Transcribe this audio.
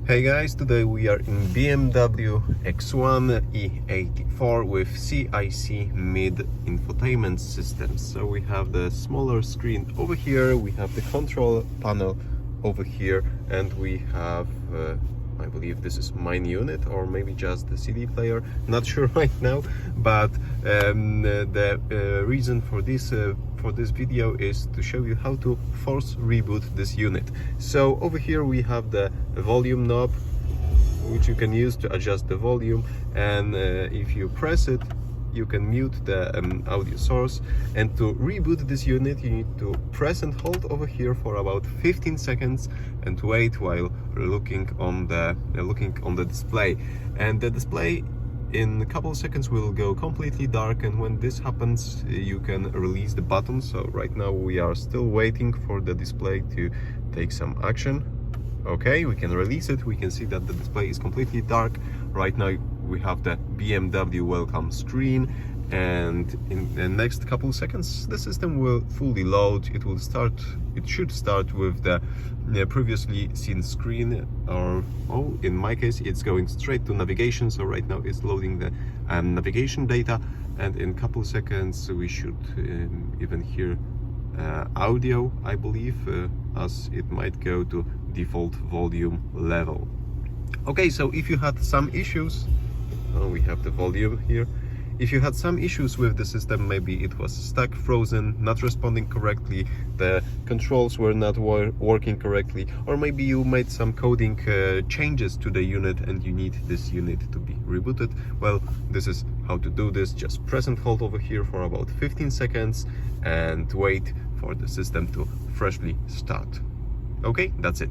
Hey guys, today we are in BMW X1 E84 with CIC MID infotainment system. So we have the smaller screen over here, we have the control panel over here, and we have I believe this is mine unit or maybe just the CD player, not sure right now, but the reason for this video is to show you how to force reboot this unit. So over here we have the volume knob, which you can use to adjust the volume, and if you press it, you can mute the audio source. And to reboot this unit, you need to press and hold over here for about 15 seconds and wait while looking on the display. And the display in a couple of seconds will go completely dark, and when this happens you can release the button. So right now we are still waiting for the display to take some action. Okay, we can release it. We can see that the display is completely dark. Right now we have the BMW welcome screen, and in the next couple of seconds the system will fully load. It should start with the previously seen screen, or in my case it's going straight to navigation. So right now it's loading the navigation data, and in a couple of seconds we should even hear audio, I believe, as it might go to default volume level. Okay, so if you had some issues, we have the volume here. If you had some issues with the system, maybe it was stuck, frozen, not responding correctly, the controls were not working correctly, or maybe you made some coding changes to the unit and you need this unit to be rebooted, well, this is how to do this. Just press and hold over here for about 15 seconds and wait for the system to freshly start. Okay, that's it.